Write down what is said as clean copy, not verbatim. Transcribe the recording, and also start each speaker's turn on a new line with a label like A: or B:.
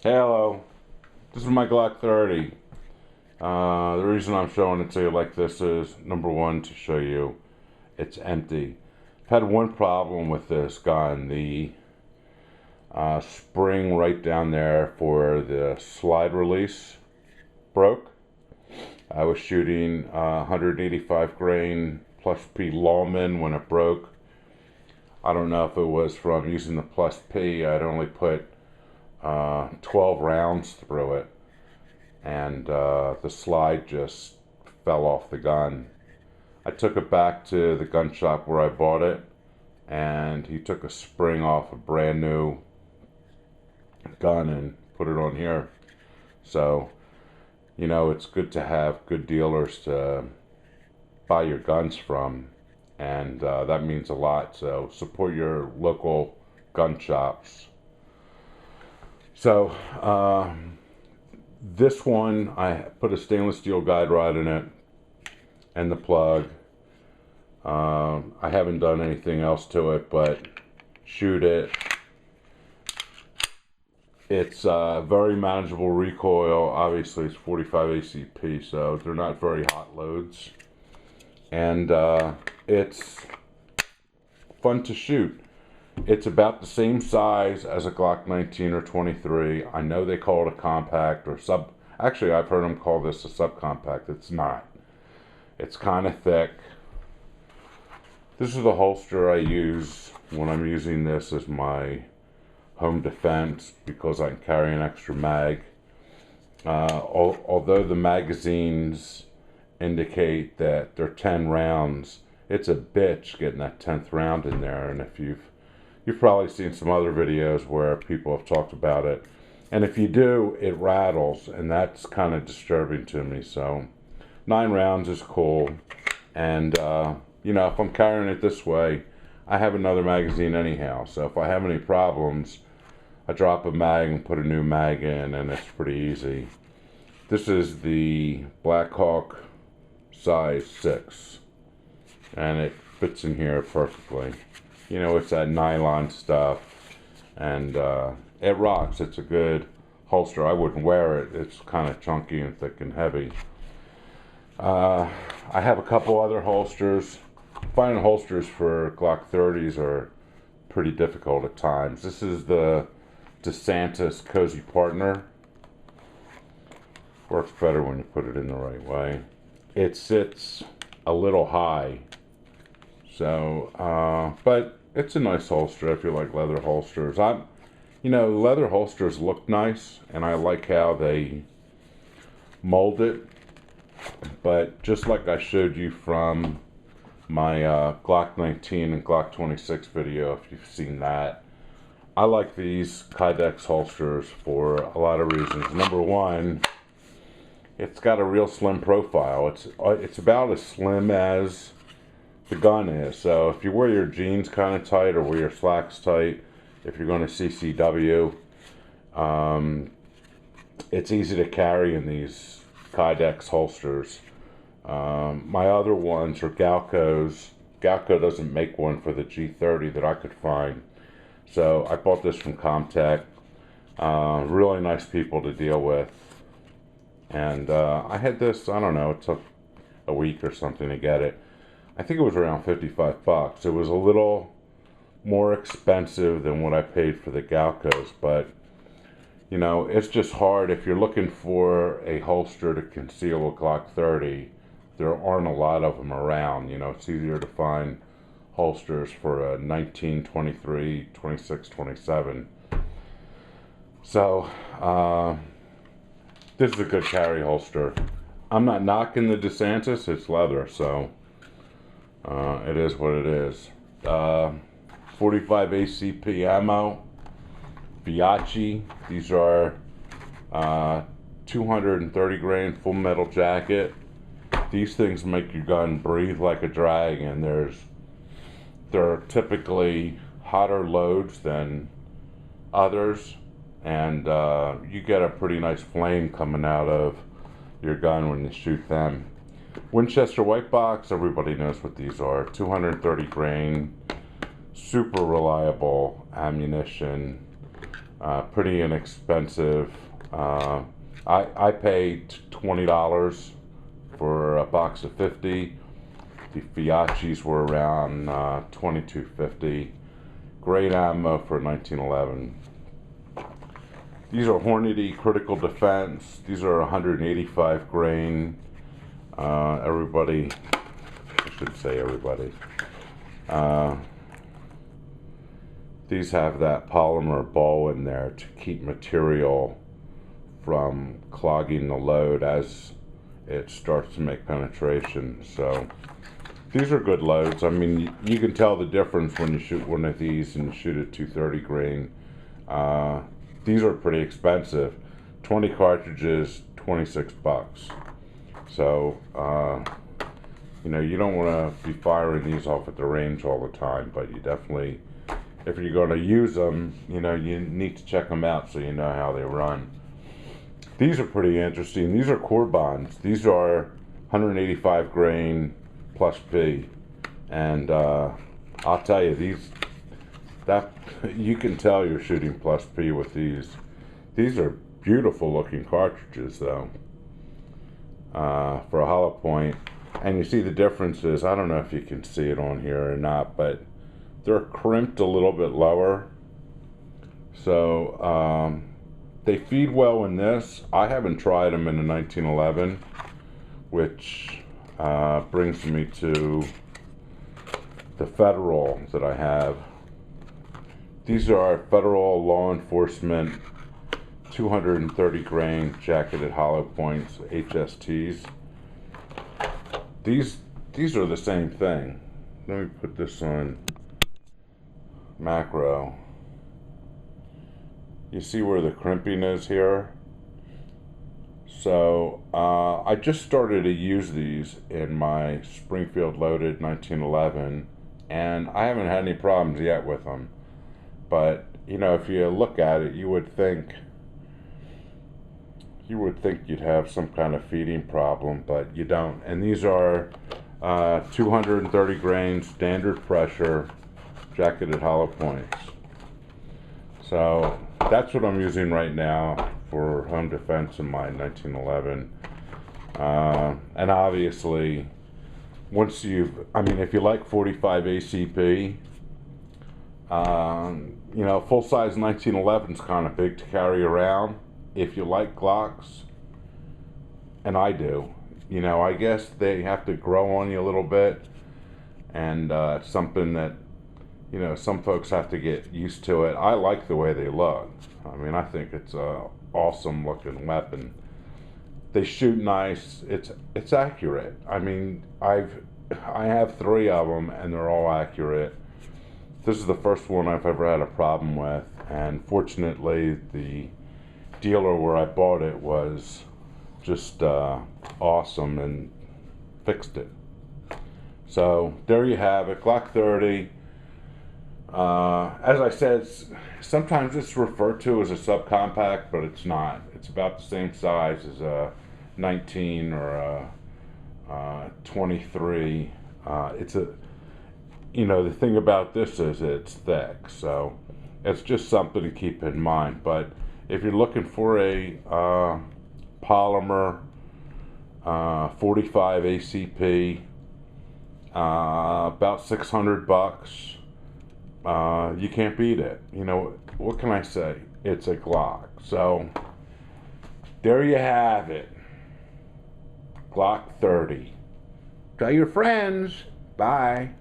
A: Hello, this is my Glock 30. The reason I'm showing it to you like this is, number one, to show you it's empty. I've had one problem with this gun. The spring right down there for the slide release broke. I was shooting 185 grain plus P Lawman when it broke. I don't know if it was from using the plus P. I'd only put 12 rounds through it, and the slide just fell off the gun. I took it back to the gun shop where I bought it, and he took a spring off a brand new gun and put it on here. So, you know, it's good to have good dealers to buy your guns from, and that means a lot. So support your local gun shops. So this one, I put a stainless steel guide rod in it and the plug. I haven't done anything else to it but shoot it. It's very manageable recoil. Obviously it's 45 ACP, so they're not very hot loads. And it's fun to shoot. It's about the same size as a Glock 19 or 23. I know they call it a compact or sub. Actually, I've heard them call this a subcompact. It's not. It's kind of thick. This is the holster I use when I'm using this as my home defense because I can carry an extra mag. Although the magazines indicate that they're 10 rounds, it's a bitch getting that 10th round in there. And if you've probably seen some other videos where people have talked about it. And if you do, it rattles, and that's kind of disturbing to me. So 9 rounds is cool. And, you know, if I'm carrying it this way, I have another magazine anyhow. So if I have any problems, I drop a mag and put a new mag in, and it's pretty easy. This is the Blackhawk size 6. And it fits in here perfectly. You know, it's that nylon stuff, and it rocks. It's a good holster. I wouldn't wear it. It's kind of chunky and thick and heavy. I have a couple other holsters. Finding holsters for Glock 30s are pretty difficult at times. This is the DeSantis Cozy Partner. Works better when you put it in the right way. It sits a little high. So, but it's a nice holster if you like leather holsters. You know, leather holsters look nice, and I like how they mold it. But just like I showed you from my Glock 19 and Glock 26 video, if you've seen that, I like these Kydex holsters for a lot of reasons. Number one, it's got a real slim profile. It's about as slim as the gun is. So if you wear your jeans kind of tight or wear your slacks tight, if you're going to CCW, it's easy to carry in these Kydex holsters. My other ones are Galco's. Galco doesn't make one for the G30 that I could find. So I bought this from comp-tec. Really nice people to deal with. And I had this, I don't know, it took a week or something to get it. I think it was around 55 bucks. It was a little more expensive than what I paid for the Galcos, but you know, it's just hard if you're looking for a holster to conceal a Glock 30. There aren't a lot of them around. You know, it's easier to find holsters for a 19, 23, 26, 27. So, this is a good carry holster. I'm not knocking the DeSantis, it's leather, so it is what it is. 45 ACP ammo, ferrachi. These are 230 grain full metal jacket. These things make your gun breathe like a dragon. There are typically hotter loads than others, and you get a pretty nice flame coming out of your gun when you shoot them. Winchester white box, everybody knows what these are. 230 grain, super reliable ammunition. Pretty inexpensive. I paid $20 for a box of 50. The ferrachis were around $22.50. Great ammo for 1911. These are hornady critical defense. These are 185 grain. Everybody, I should say everybody. These have that polymer ball in there to keep material from clogging the load as it starts to make penetration. So these are good loads. I mean, you can tell the difference when you shoot one of these and you shoot a 230 grain. These are pretty expensive. 20 cartridges, 26 bucks. So, you know, you don't want to be firing these off at the range all the time, but you definitely, if you're going to use them, you know, you need to check them out so you know how they run. These are pretty interesting. These are cor-bons. These are 185 grain plus P, and I'll tell you, that you can tell you're shooting plus P with these. These are beautiful looking cartridges though, for a hollow point. And you see the differences. I don't know if you can see it on here or not, but they're crimped a little bit lower. So they feed well in this. I haven't tried them in the 1911, which brings me to the Federal that I have. These are Federal law enforcement 230 grain jacketed hollow points, HSTs. These are the same thing. Let me put this on macro. You see where the crimping is here? So I just started to use these in my Springfield loaded 1911, and I haven't had any problems yet with them. But you know, if you look at it, you would think you'd have some kind of feeding problem, but you don't. And these are 230 grain standard pressure jacketed hollow points. So that's what I'm using right now for home defense in my 1911. And obviously, once if you like 45 ACP, you know, full-size 1911 is kind of big to carry around. If you like Glocks, and I do, you know, I guess they have to grow on you a little bit, and it's something that, you know, some folks have to get used to it. I like the way they look. I mean, I think it's a awesome looking weapon. They shoot nice. It's accurate. I mean, I have 3 of them, and they're all accurate. This is the first one I've ever had a problem with, and fortunately, the dealer where I bought it was just awesome and fixed it. So there you have it, Glock 30. As I said, sometimes it's referred to as a subcompact, but it's not. It's about the same size as a 19 or a 23. You know, the thing about this is it's thick, so it's just something to keep in mind. But if you're looking for a polymer 45 ACP, about 600 bucks, you can't beat it. You know, what can I say? It's a Glock. So there you have it, Glock 30. Tell your friends. Bye.